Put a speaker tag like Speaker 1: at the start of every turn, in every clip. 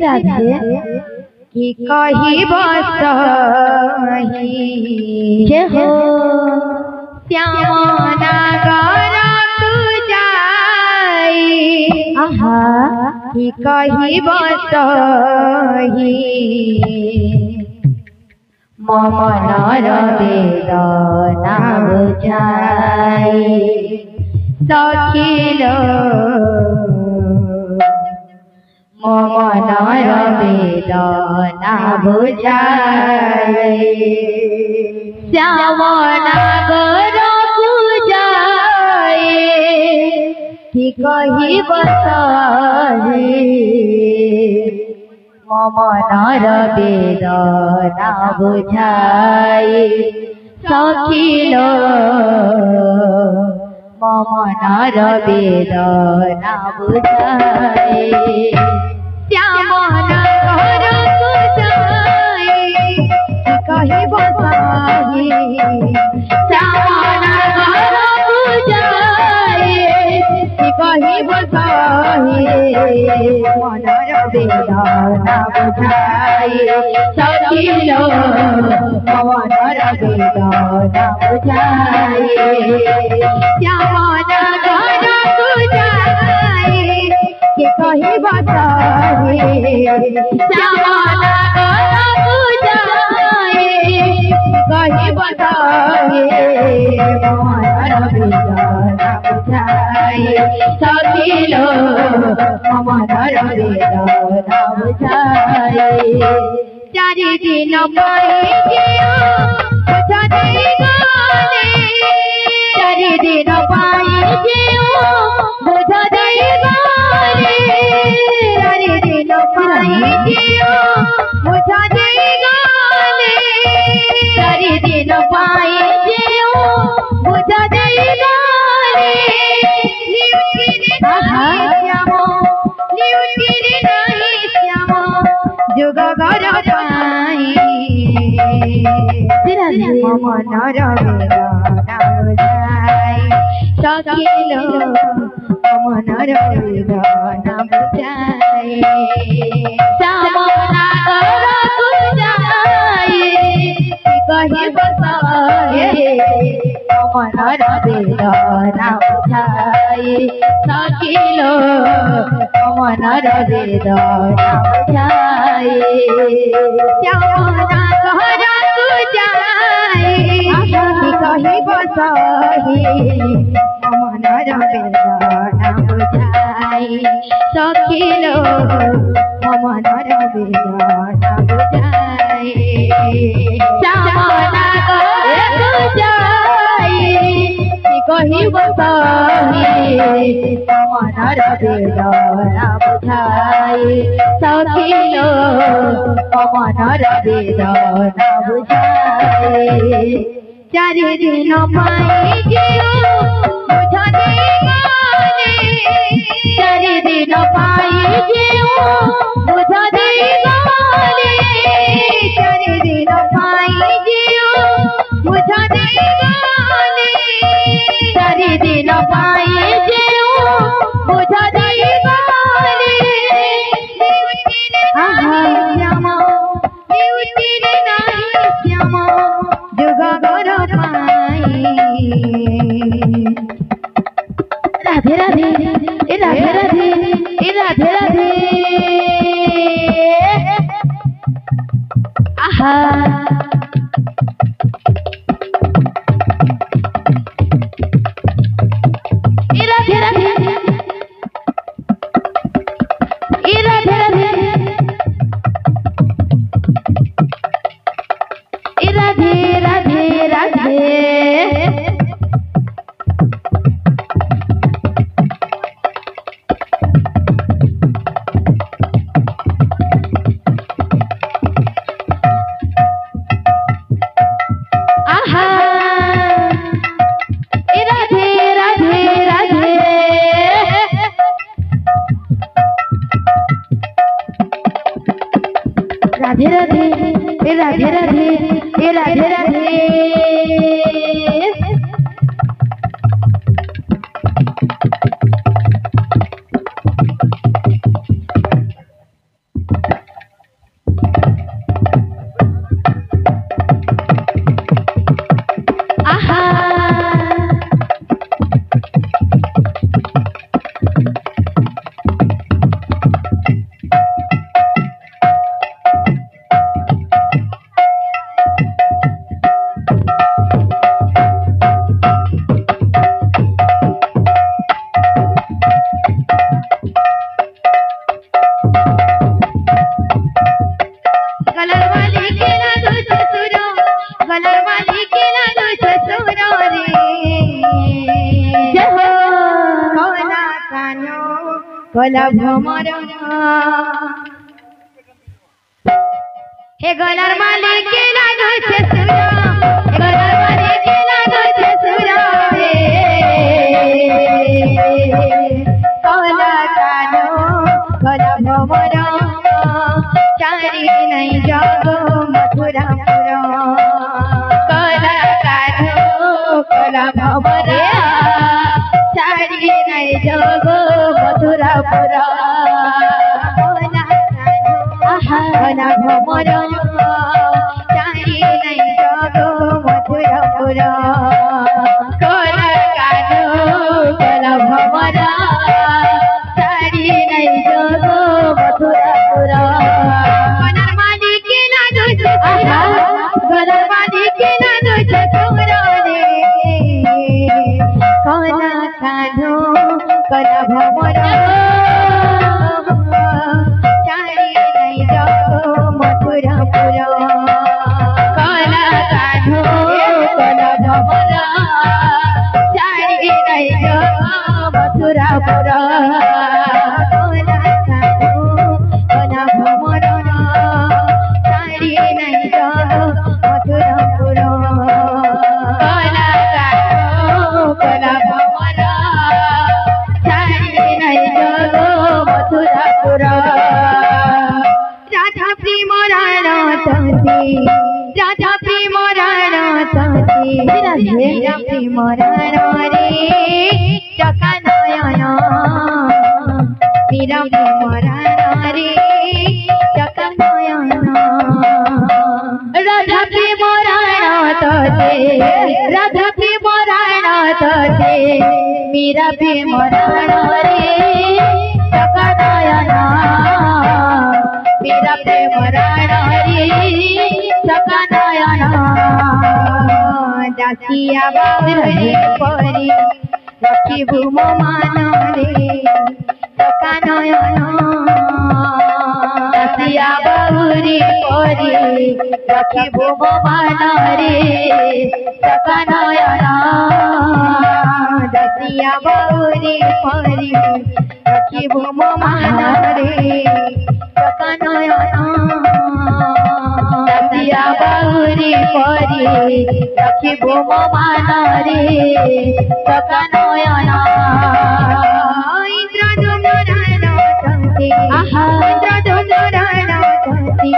Speaker 1: राधे
Speaker 2: कि कही बसही
Speaker 1: जय हो
Speaker 2: श्याम नगर तू जाई
Speaker 1: आहा
Speaker 2: कि कही बसही मम नर वेदना बुझाई सखिल मम नर वेदना बुझाई श्याम नगर पूजाए कि कही बसही मम नर वेदना बुझाई सखिल मम नर वेदना बुझाई श्याम नगर पूजाए कही बसही श्याम नगर पूजाए कही बसही मनर वेदना बुझाई सखिल मनर वेदना बुझाई श्याम नगर पूजाए कि कही बसही श्याम नगर पूजाए कही बसही मनर वेदना बुझाई सखिल मनर वेदना बुझाई चारि दिन पाई बुझाई गाने चारि दिन पाई बुझाई गाने चारि दिन पाई बुझाई गाने चारि दिन पाई बुझाई गाने जुग घर पाई मम नर वेदना बुझाई सखिल मम नर वेदना बुझाई श्याम नगर पूजाए कही बसही मम नर वेदना बुझाई सखिल मम नर वेदना बुझाई श्याम नगर पूजाए कही बसही मम नर वेदना बुझाई सखिल मम नर वेदना बुझाई श्याम नगर पूजाए कही बसही मम नर वेदना बुझाई सखिल मम नर वेदना बुझाई चारि दिन पाई बुझाई गाने चारि दिन पाई बुझाई गाने चारि दिन पाई बुझाई गाने चारि दिन पाई बुझाई गाने श्याम श्याम जुग घर पाई राधे राधे ए राधे राधे ए राधे राधे आहा ए राधे राधे ए राधे राधे ए राधे राधे राधे आहा ए राधे राधे राधे राधे राधे ए राधे राधे ए राधे राधे गला भ्रमर हे गलार मालिक के लागुछे सुर हे गलार मालिक के लागुछे सुर कला कानो गला भ्रमर चारी नहीं जग मथुरापुर कला कानो कला भ्रमर चारी नहीं जग मथुरापुर कला भ्रमर चारी नहीं जग मथुरापुर कला कानो कला भ्रमर चारी नहीं जग मथुरापुर गलार मालिक के लागुछे गलार मालिक के लागुछे सुर कला कानो कला भ्रमर चारी नहीं जग मथुरापुर कला कानो कला भ्रमर चारी नहीं जग मथुरापुर कला कानो कला भ्रमर चारी नहीं जग मथुरापुर कला कानो कला भ्रमर चारी नहीं जग मथुरापुर राधा प्रेम राणती राधा प्रेम राणती मीरा प्रेम राण रे चका नयन मीरा प्रेम राण रे चका नयन राधा प्रेम राणते राधा प्रेम राणते मीरा प्रेम राण रे चका नयन मीरा प्रेम राण रे चका नयन दासिया बाबरे परी रखिबु मो मान रे चका नयन दासिया बाबरे परी रखिबु मो मान रे चका नयन दासिया बाबरे परी रखिबु मो मान रे चका नयन दासिया बाबरे परी रखिबु मो मान रे चका नयन इंद्रधनुष राणते इंद्रधनुष राणते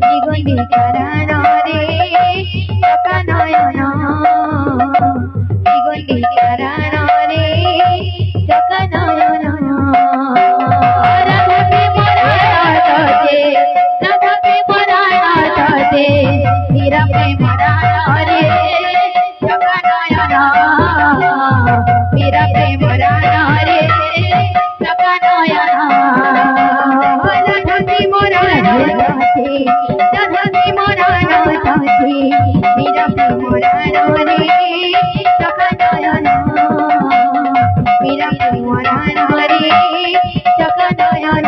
Speaker 2: निगुंडी करण रे चका नयन निगुंडी करण रे चका नयन राधा प्रेम राणते राधा प्रेम राणते मीरा प्रेम राण रे चका नयन मीरा प्रेम राण रे चका नयन राधा प्रेम राणते राधा प्रेम राणते मीरा प्रेम राण रे चका नयन मीरा प्रेम राण रे चका नयन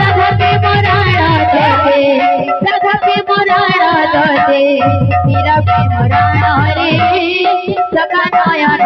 Speaker 2: राधा प्रेम राणते राधा प्रेम राणते मीरा प्रेम राण रे चका नयन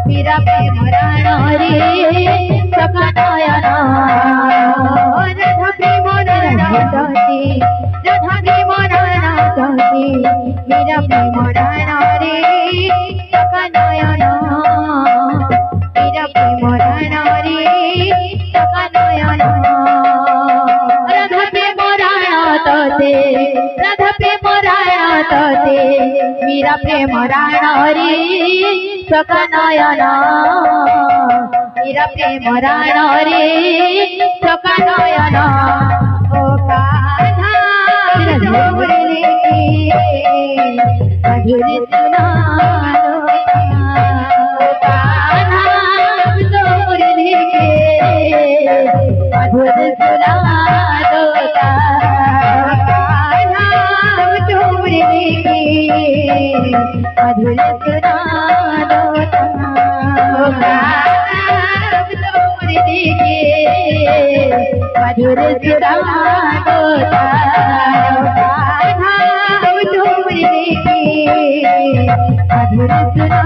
Speaker 2: मीरा प्रेम राण रे चका नयन राधा प्रेम राणते राधा प्रेम राणते मीरा प्रेम राण रे चका नयन मीरा प्रेम राण रे चका नयन राधा प्रेम राणते राधा प्रेम राणते मीरा प्रेम राण रे चका नयन मीरा प्रेम राण रे चका नयन ओ कान्हा मुरली की मधुर सुना ओ कान्हा मुरली के मधुर सुना दो कान्हा मुरली की मधुर सुना दो मधुर सुना दो मधुर सुना